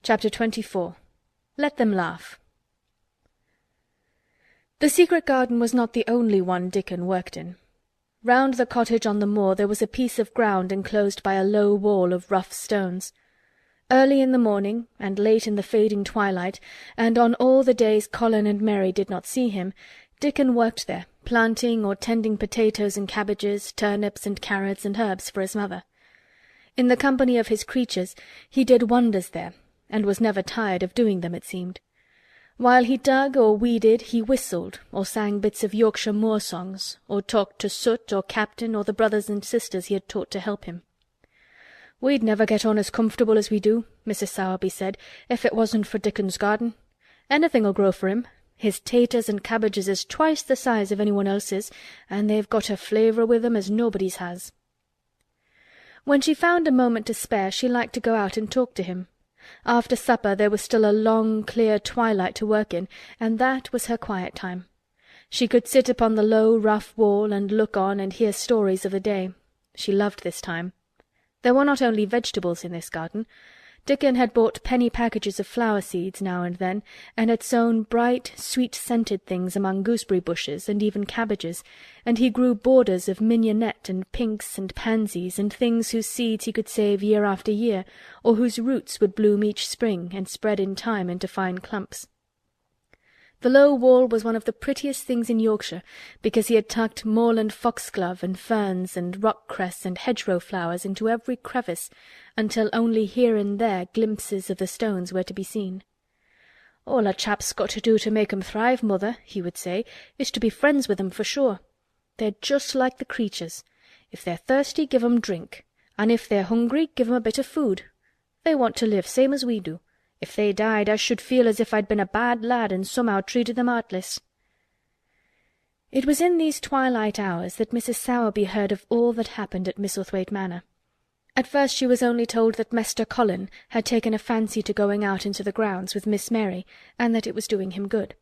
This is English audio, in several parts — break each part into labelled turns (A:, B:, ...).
A: Chapter 24. Let Them Laugh. The secret garden was not the only one Dickon worked in. Round the cottage on the moor there was a piece of ground enclosed by a low wall of rough stones. Early in the morning, and late in the fading twilight, and on all the days Colin and Mary did not see him, Dickon worked there, planting or tending potatoes and cabbages, turnips and carrots and herbs for his mother. In the company of his creatures he did wonders there, and was never tired of doing them, it seemed. While he dug or weeded he whistled, or sang bits of Yorkshire moor songs, or talked to Soot or Captain or the brothers and sisters he had taught to help him. "We'd never get on as comfortable as we do," Mrs. Sowerby said, "if it wasn't for Dickon's garden. Anything'll grow for him. His taters and cabbages is twice the size of anyone else's, and they've got a flavour with 'em as nobody's has." When she found a moment to spare she liked to go out and talk to him. After supper there was still a long clear twilight to work in, and that was her quiet time. She could sit upon the low rough wall and look on and hear stories of the day. She loved this time. There were not only vegetables in this garden. Dickon had bought penny packages of flower seeds now and then, and had sown bright, sweet-scented things among gooseberry bushes and even cabbages, and he grew borders of mignonette and pinks and pansies and things whose seeds he could save year after year, or whose roots would bloom each spring and spread in time into fine clumps. The low wall was one of the prettiest things in Yorkshire, because he had tucked moorland foxglove and ferns and rock-cress and hedgerow flowers into every crevice, until only here and there glimpses of the stones were to be seen. "All a chap's got to do to make 'em thrive, mother," he would say, "is to be friends with 'em for sure. They're just like the creatures. If they're thirsty, give 'em drink, and if they're hungry, give 'em a bit of food. They want to live same as we do. If they died, I should feel as if I'd been a bad lad and somehow treated them heartless." It was in these twilight hours that Mrs. Sowerby heard of all that happened at Misselthwaite Manor. At first she was only told that Mester Colin had taken a fancy to going out into the grounds with Miss Mary, and that it was doing him good.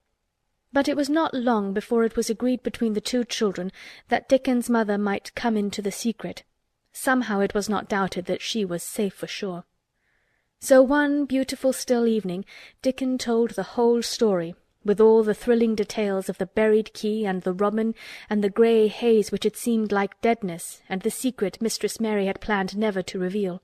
A: But it was not long before it was agreed between the two children that Dickon's mother might come into the secret. Somehow it was not doubted that she was safe for sure. So one beautiful still evening Dickon told the whole story, with all the thrilling details of the buried key and the robin and the grey haze which had seemed like deadness, and the secret Mistress Mary had planned never to reveal.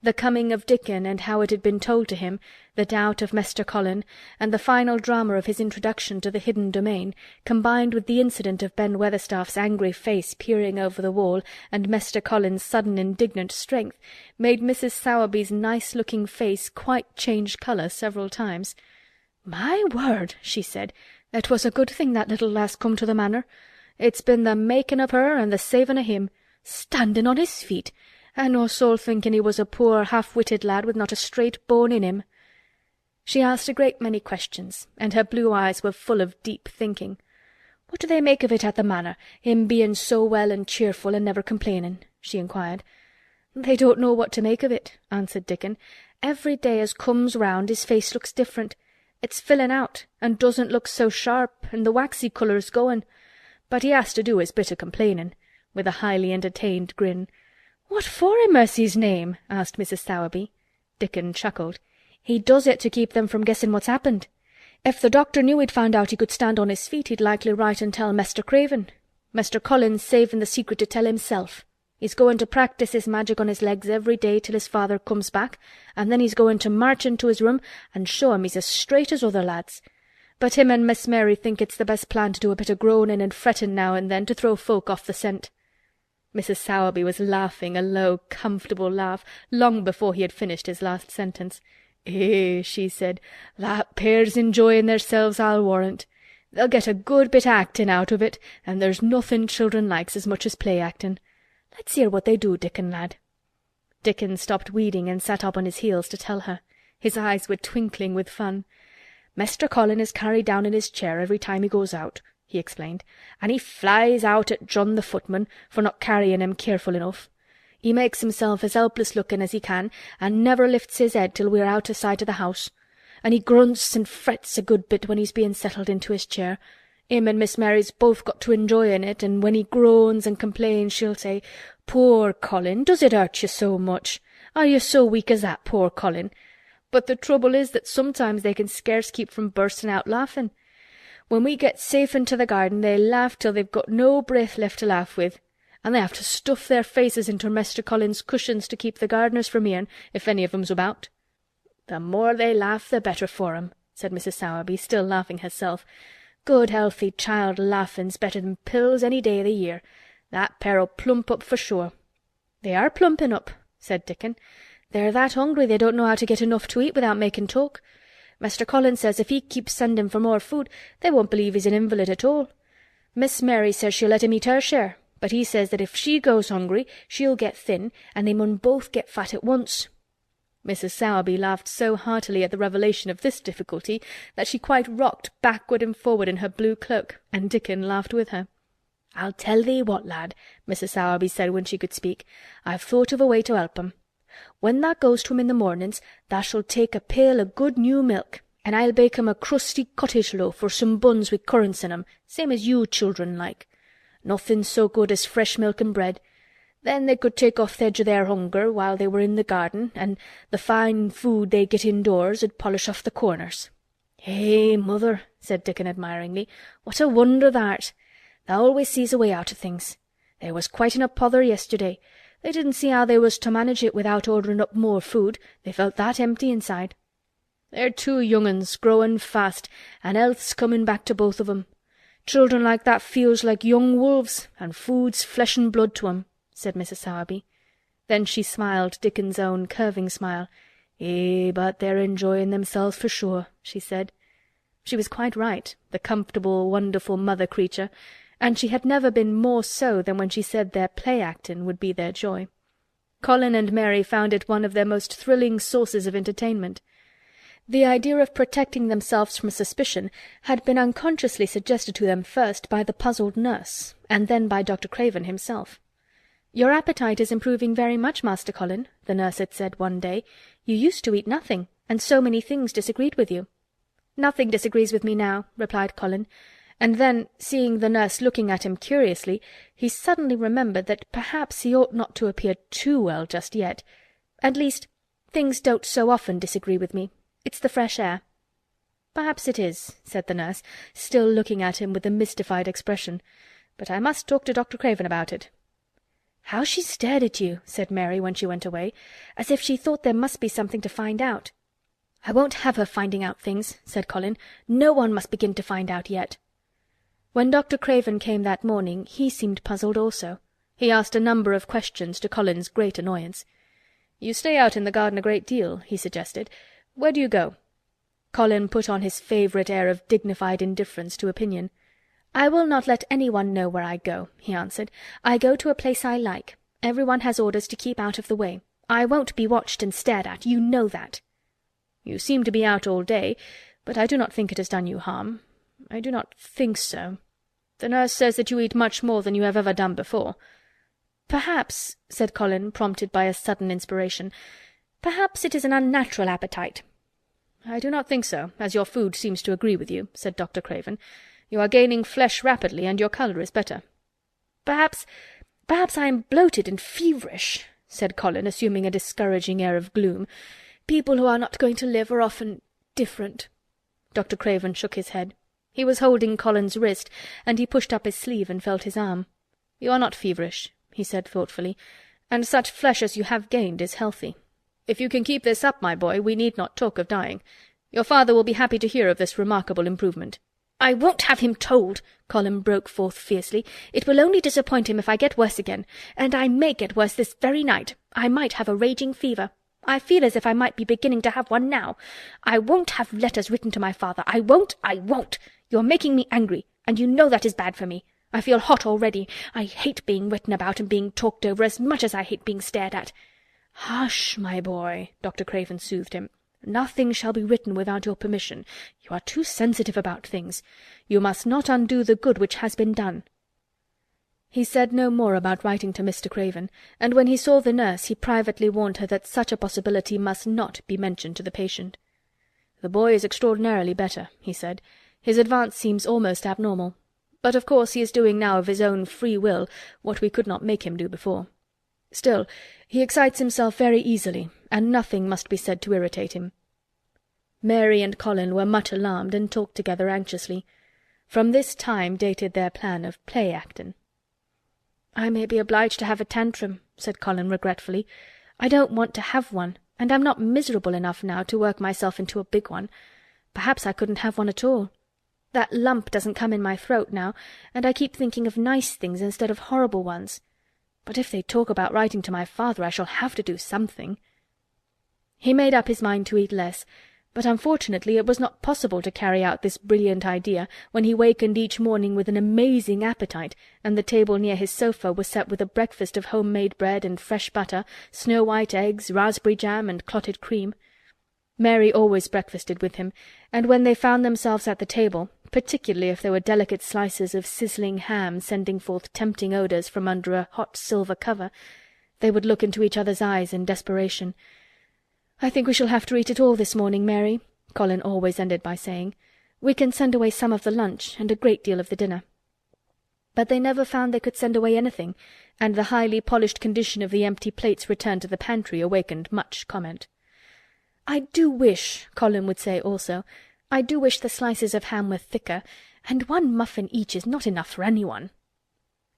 A: The coming of Dickon and how it had been told to him, the doubt of Mester Colin, and the final drama of his introduction to the hidden domain, combined with the incident of Ben Weatherstaff's angry face peering over the wall and Mester Colin's sudden indignant strength, made Mrs. Sowerby's nice-looking face quite change colour several times. "My word," she said, "it was a good thing that little lass come to the manor. It's been the making of her and the saving of him. Standing on his feet, and no soul thinking he was a poor half-witted lad with not a straight bone in him." She asked a great many questions, and her blue eyes were full of deep thinking. "What do they make of it at the manor, him being so well and cheerful and never complaining?" she inquired. "They don't know what to make of it," answered Dickon. "Every day as comes round his face looks different. It's filling out, and doesn't look so sharp, and the waxy colour's going. But he has to do his bit o' complaining," with a highly entertained grin. "What for, in mercy's name?" asked Mrs. Sowerby. Dickon chuckled. "He does it to keep them from guessing what's happened. If the doctor knew he'd found out he could stand on his feet, he'd likely write and tell Mester Craven. Mester Colin's saving the secret to tell himself. He's going to practise his magic on his legs every day till his father comes back, and then he's going to march into his room and show him he's as straight as other lads. But him and Miss Mary think it's the best plan to do a bit of groaning and fretting now and then to throw folk off the scent." Mrs. Sowerby was laughing a low, comfortable laugh long before he had finished his last sentence. "Eh," she said, "that pair's enjoying theirselves, I'll warrant. They'll get a good bit o' acting out of it, and there's nothing children likes as much as play-acting. Let's hear what they do, Dickon lad." Dickon stopped weeding and sat up on his heels to tell her. His eyes were twinkling with fun. "Mester Colin is carried down in his chair every time he goes out," he explained, "and he flies out at John the footman for not carrying him careful enough. He makes himself as helpless looking as he can, and never lifts his head till we're out o' sight o' the house. And he grunts and frets a good bit when he's being settled into his chair. Him and Miss Mary's both got to enjoying it, and when he groans and complains she'll say, 'Poor Colin, does it hurt you so much? Are you so weak as that, poor Colin? But the trouble is that sometimes they can scarce keep from bursting out laughing. When we get safe into the garden they laugh till they've got no breath left to laugh with, and they have to stuff their faces into Mester Collins's cushions to keep the gardeners from hearing, if any of 'em's about." "The more they laugh the better for 'em," said Mrs. Sowerby, still laughing herself. "Good healthy child laughing's better than pills any day o' the year. That pair'll plump up for sure." "They are plumping up," said Dickon. "They're that hungry they don't know how to get enough to eat without making talk. Mr. Collins says if he keeps sending for more food they won't believe he's an invalid at all. Miss Mary says she'll let him eat her share, but he says that if she goes hungry she'll get thin, and they mun both get fat at once." Mrs. Sowerby laughed so heartily at the revelation of this difficulty that she quite rocked backward and forward in her blue cloak, and Dickon laughed with her. "I'll tell thee what, lad," Mrs. Sowerby said when she could speak. "I've thought of a way to help 'em. When thou goes to him in the mornings, thou shalt take a pail o' good new milk, and I'll bake 'em a crusty cottage loaf or some buns with currants in 'em, same as you children like. Nothing so good as fresh milk and bread. Then they could take off th' edge o' their hunger while they were in the garden, and the fine food they get indoors 'ud polish off the corners." "Eh, mother," said Dickon admiringly, "what a wonder tha'rt. Thou always sees a way out o' things. They was quite in a pother yesterday. They didn't see how they was to manage it without ordering up more food, they felt that empty inside. They're two young uns, growing fast, and health's coming back to both of 'em. Children like that feels like young wolves, and food's flesh and blood to 'em," said Mrs. Sowerby. Then she smiled Dickon's own curving smile. "Eh, but they're enjoying themselves for sure," she said. She was quite right, the comfortable, wonderful mother creature, and she had never been more so than when she said their play-actin' would be their joy. Colin and Mary found it one of their most thrilling sources of entertainment. The idea of protecting themselves from suspicion had been unconsciously suggested to them first by the puzzled nurse, and then by Dr. Craven himself. "Your appetite is improving very much, Master Colin," the nurse had said one day. "You used to eat nothing, and so many things disagreed with you." "Nothing disagrees with me now," replied Colin, and then, seeing the nurse looking at him curiously, he suddenly remembered that perhaps he ought not to appear too well just yet. "At least, things don't so often disagree with me. It's the fresh air." "Perhaps it is," said the nurse, still looking at him with a mystified expression. "But I must talk to Dr. Craven about it." "How she stared at you," said Mary when she went away, "as if she thought there must be something to find out." "I won't have her finding out things," said Colin. "No one must begin to find out yet." When Dr. Craven came that morning he seemed puzzled also. He asked a number of questions, to Colin's great annoyance. "You stay out in the garden a great deal," he suggested. "Where do you go?" Colin put on his favourite air of dignified indifference to opinion. "I will not let anyone know where I go," he answered. "I go to a place I like. Everyone has orders to keep out of the way. I won't be watched and stared at, you know that." "You seem to be out all day, but I do not think it has done you harm. I do not think so. The nurse says that you eat much more than you have ever done before." "Perhaps," said Colin, prompted by a sudden inspiration, "perhaps it is an unnatural appetite." "I do not think so, as your food seems to agree with you," said Dr. Craven. "You are gaining flesh rapidly, and your colour is better." Perhaps I am bloated and feverish," said Colin, assuming a discouraging air of gloom. "People who are not going to live are often different." Dr. Craven shook his head. He was holding Colin's wrist, and he pushed up his sleeve and felt his arm. "You are not feverish," he said thoughtfully, "and such flesh as you have gained is healthy. If you can keep this up, my boy, we need not talk of dying. Your father will be happy to hear of this remarkable improvement." "I won't have him told," Colin broke forth fiercely. "It will only disappoint him if I get worse again, and I may get worse this very night. I might have a raging fever. I feel as if I might be beginning to have one now. I won't have letters written to my father. I won't! You're making me angry, and you know that is bad for me. I feel hot already. I hate being written about and being talked over as much as I hate being stared at." "Hush, my boy," Dr. Craven soothed him. "Nothing shall be written without your permission. You are too sensitive about things. You must not undo the good which has been done." He said no more about writing to Mr. Craven, and when he saw the nurse he privately warned her that such a possibility must not be mentioned to the patient. "The boy is extraordinarily better," he said. "His advance seems almost abnormal. But of course he is doing now of his own free will what we could not make him do before. Still, he excites himself very easily, and nothing must be said to irritate him. Mary and Colin were much alarmed and talked together anxiously. From this time dated their plan of play-actin'. "I may be obliged to have a tantrum," said Colin regretfully. "I don't want to have one, and I'm not miserable enough now to work myself into a big one. Perhaps I couldn't have one at all. That lump doesn't come in my throat now, and I keep thinking of nice things instead of horrible ones. But if they talk about writing to my father, I shall have to do something." He made up his mind to eat less, but unfortunately it was not possible to carry out this brilliant idea when he wakened each morning with an amazing appetite, and the table near his sofa was set with a breakfast of home-made bread and fresh butter, snow-white eggs, raspberry jam, and clotted cream. Mary always breakfasted with him, and when they found themselves at the table, particularly if there were delicate slices of sizzling ham sending forth tempting odours from under a hot silver cover, they would look into each other's eyes in desperation. "I think we shall have to eat it all this morning, Mary," Colin always ended by saying. "We can send away some of the lunch and a great deal of the dinner." But they never found they could send away anything, and the highly polished condition of the empty plates returned to the pantry awakened much comment. "I do wish," Colin would say also, "I do wish the slices of ham were thicker, and one muffin each is not enough for anyone."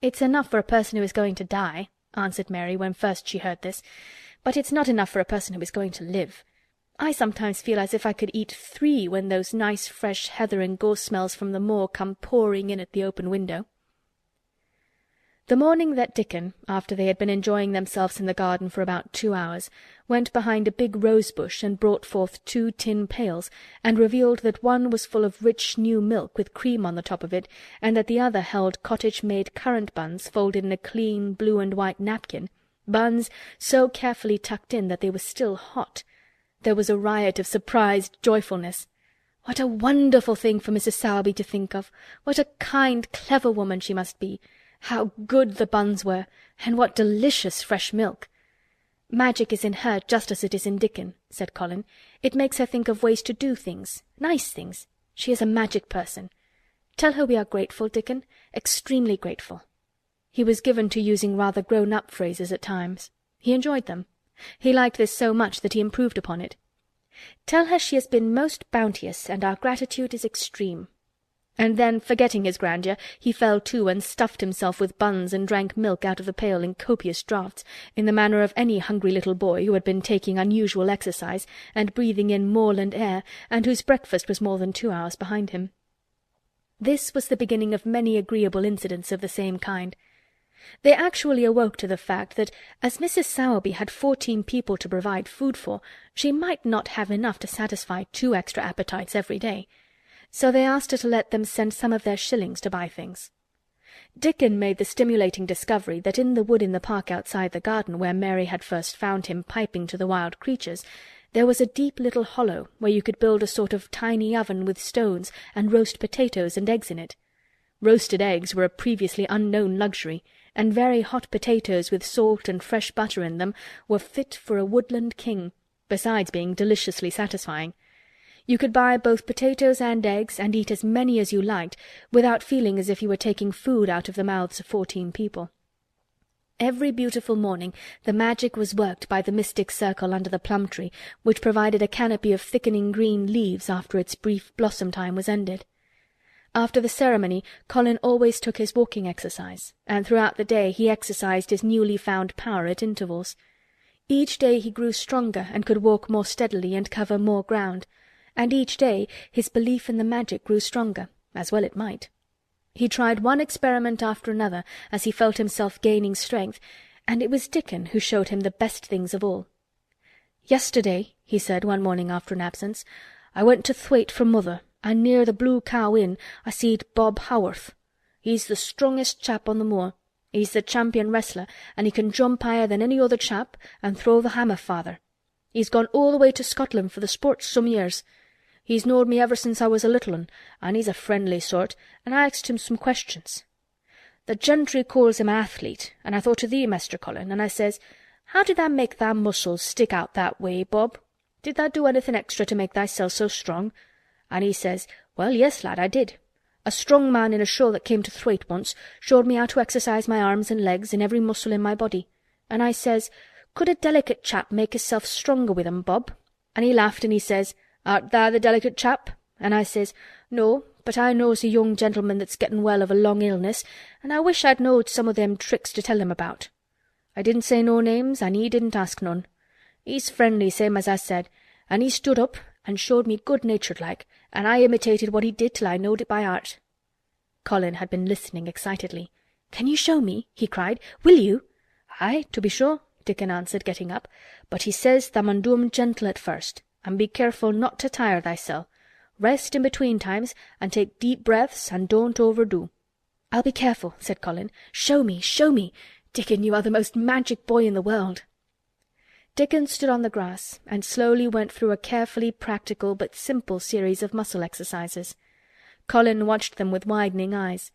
A: "It's enough for a person who is going to die," answered Mary when first she heard this, "but it's not enough for a person who is going to live. I sometimes feel as if I could eat 3 when those nice fresh heather and gorse smells from the moor come pouring in at the open window." The morning that Dickon, after they had been enjoying themselves in the garden for about 2 hours, went behind a big rose-bush and brought forth 2 tin pails, and revealed that one was full of rich new milk with cream on the top of it, and that the other held cottage-made currant buns folded in a clean blue and white napkin, buns so carefully tucked in that they were still hot, there was a riot of surprised joyfulness. What a wonderful thing for Mrs. Sowerby to think of! What a kind, clever woman she must be! How good the buns were, and what delicious fresh milk! "Magic is in her just as it is in Dickon," said Colin. "It makes her think of ways to do things, nice things. She is a magic person. Tell her we are grateful, Dickon, extremely grateful." He was given to using rather grown-up phrases at times. He enjoyed them. He liked this so much that he improved upon it. "Tell her she has been most bounteous, and our gratitude is extreme." And then, forgetting his grandeur, he fell to and stuffed himself with buns and drank milk out of the pail in copious draughts, in the manner of any hungry little boy who had been taking unusual exercise and breathing in moorland air, and whose breakfast was more than 2 hours behind him. This was the beginning of many agreeable incidents of the same kind. They actually awoke to the fact that, as Mrs. Sowerby had 14 people to provide food for, she might not have enough to satisfy 2 extra appetites every day. So they asked her to let them send some of their shillings to buy things. Dickon made the stimulating discovery that in the wood in the park outside the garden, where Mary had first found him piping to the wild creatures, there was a deep little hollow where you could build a sort of tiny oven with stones and roast potatoes and eggs in it. Roasted eggs were a previously unknown luxury, and very hot potatoes with salt and fresh butter in them were fit for a woodland king, besides being deliciously satisfying. You could buy both potatoes and eggs and eat as many as you liked without feeling as if you were taking food out of the mouths of 14 people. Every beautiful morning the magic was worked by the mystic circle under the plum tree, which provided a canopy of thickening green leaves after its brief blossom time was ended. After the ceremony Colin always took his walking exercise, and throughout the day he exercised his newly found power at intervals. Each day he grew stronger and could walk more steadily and cover more ground, and each day his belief in the magic grew stronger, as well it might. He tried one experiment after another as he felt himself gaining strength, and it was Dickon who showed him the best things of all. "Yesterday," he said one morning after an absence, "I went to Thwaite for mother, and near the Blue Cow Inn I seed Bob Haworth. He's the strongest chap on the moor. He's the champion wrestler, and he can jump higher than any other chap and throw the hammer farther. He's gone all the way to Scotland for the sports some years. He's knowed me ever since I was a little un, and he's a friendly sort, and I asked him some questions. The gentry calls him a athlete, and I thought of thee, Master Colin, and I says, 'How did tha make thy muscles stick out that way, Bob? Did tha do anything extra to make thyself so strong?' And he says, 'Well, yes, lad, I did. A strong man in a show that came to Thwaite once showed me how to exercise my arms and legs and every muscle in my body.' And I says, 'Could a delicate chap make hisself stronger with 'em, Bob?' And he laughed and he says, 'Art thou the delicate chap?' And I says, 'No, but I knows a young gentleman that's gettin' well of a long illness, and I wish I'd knowed some o' them tricks to tell him about.' I didn't say no names, and he didn't ask none. He's friendly, same as I said, and he stood up and showed me good-natured like, and I imitated what he did till I knowed it by heart." Colin had been listening excitedly. "Can you show me?" he cried. "Will you?" "Aye, to be sure," Dickon answered, getting up. "But he says tha mun do 'em gentle at first, and be careful not to tire thysel. Rest in between times, and take deep breaths, and don't overdo." "I'll be careful," said Colin. "Show me, show me! Dickon, you are the most magic boy in the world." Dickon stood on the grass and slowly went through a carefully practical but simple series of muscle exercises. Colin watched them with widening eyes.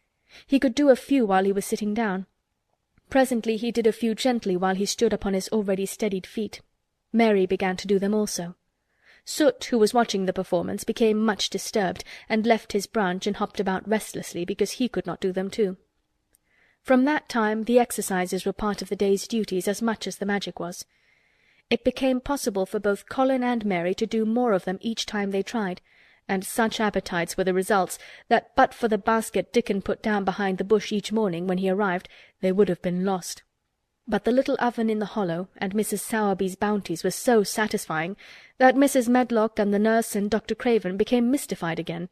A: He could do a few while he was sitting down. Presently he did a few gently while he stood upon his already steadied feet. Mary began to do them also. Soot, who was watching the performance, became much disturbed, and left his branch and hopped about restlessly because he could not do them too. From that time the exercises were part of the day's duties as much as the magic was. It became possible for both Colin and Mary to do more of them each time they tried, and such appetites were the results that but for the basket Dickon put down behind the bush each morning when he arrived, they would have been lost. But the little oven in the hollow and Mrs. Sowerby's bounties were so satisfying that Mrs. Medlock and the nurse and Dr. Craven became mystified again.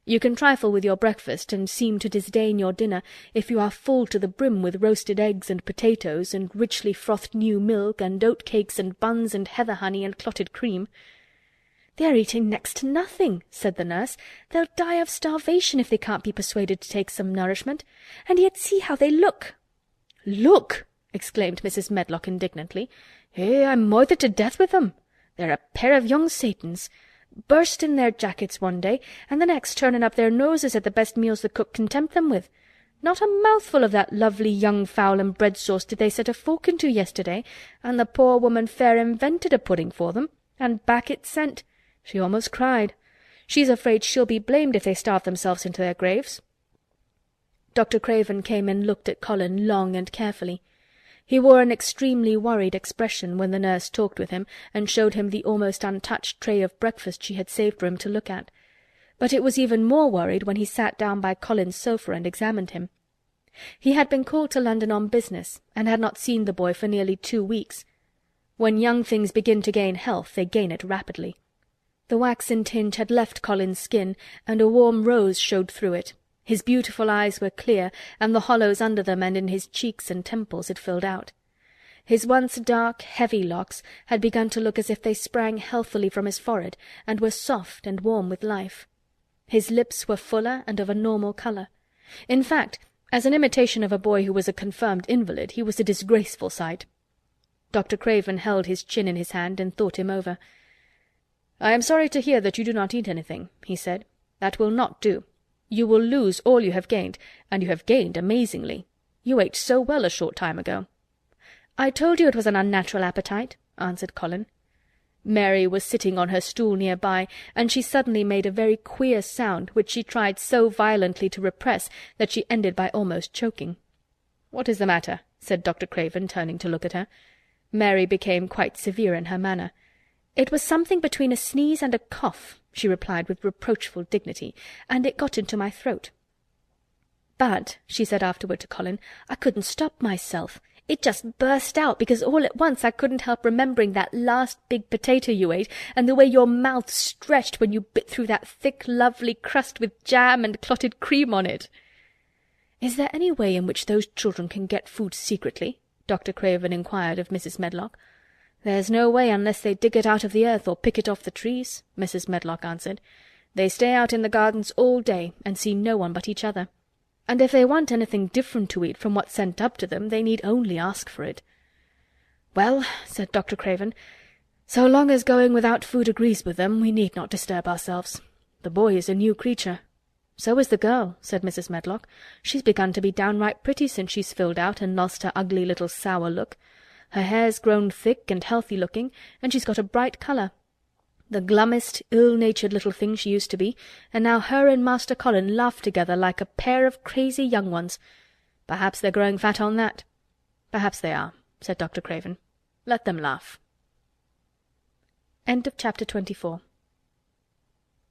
A: You can trifle with your breakfast and seem to disdain your dinner if you are full to the brim with roasted eggs and potatoes and richly frothed new milk and oat-cakes and buns and heather honey and clotted cream. "They're eating next to nothing," said the nurse. "They'll die of starvation if they can't be persuaded to take some nourishment. And yet see how they look." "Look!" exclaimed Mrs. Medlock indignantly. I'm moithered to death with them. They're a pair of young Satans. Bursting their jackets one day, and the next turning up their noses at the best meals the cook can tempt them with. Not a mouthful of that lovely young fowl and bread sauce did they set a fork into yesterday, and the poor woman fair invented a pudding for them, and back it sent. She almost cried. She's afraid she'll be blamed if they starve themselves into their graves." Dr. Craven came and looked at Colin long and carefully. He wore an extremely worried expression when the nurse talked with him and showed him the almost untouched tray of breakfast she had saved for him to look at. But it was even more worried when he sat down by Colin's sofa and examined him. He had been called to London on business, and had not seen the boy for nearly 2 weeks. When young things begin to gain health, they gain it rapidly. The waxen tinge had left Colin's skin, and a warm rose showed through it. His beautiful eyes were clear, and the hollows under them and in his cheeks and temples had filled out. His once dark, heavy locks had begun to look as if they sprang healthily from his forehead, and were soft and warm with life. His lips were fuller and of a normal colour. In fact, as an imitation of a boy who was a confirmed invalid, he was a disgraceful sight. Dr. Craven held his chin in his hand and thought him over. "I am sorry to hear that you do not eat anything," he said. "That will not do. You will lose all you have gained, and you have gained amazingly. You ate so well a short time ago." "I told you it was an unnatural appetite," answered Colin. Mary was sitting on her stool near by, and she suddenly made a very queer sound which she tried so violently to repress that she ended by almost choking. "What is the matter?" said Dr. Craven, turning to look at her. Mary became quite severe in her manner. "It was something between a sneeze and a cough," she replied with reproachful dignity, "and it got into my throat." "But," she said afterward to Colin, "I couldn't stop myself. It just burst out because all at once I couldn't help remembering that last big potato you ate, and the way your mouth stretched when you bit through that thick, lovely crust with jam and clotted cream on it." "Is there any way in which those children can get food secretly?" Dr. Craven inquired of Mrs. Medlock. "There's no way unless they dig it out of the earth or pick it off the trees," Mrs. Medlock answered. "They stay out in the gardens all day and see no one but each other. And if they want anything different to eat from what's sent up to them, they need only ask for it." "Well," said Dr. Craven, "so long as going without food agrees with them, we need not disturb ourselves. The boy is a new creature." "So is the girl," said Mrs. Medlock. "She's begun to be downright pretty since she's filled out and lost her ugly little sour look. Her hair's grown thick and healthy-looking, and she's got a bright colour. The glummest, ill-natured little thing she used to be, and now her and Master Colin laugh together like a pair of crazy young ones. Perhaps they're growing fat on that." "Perhaps they are," said Dr. Craven. "Let them laugh." End of chapter 24.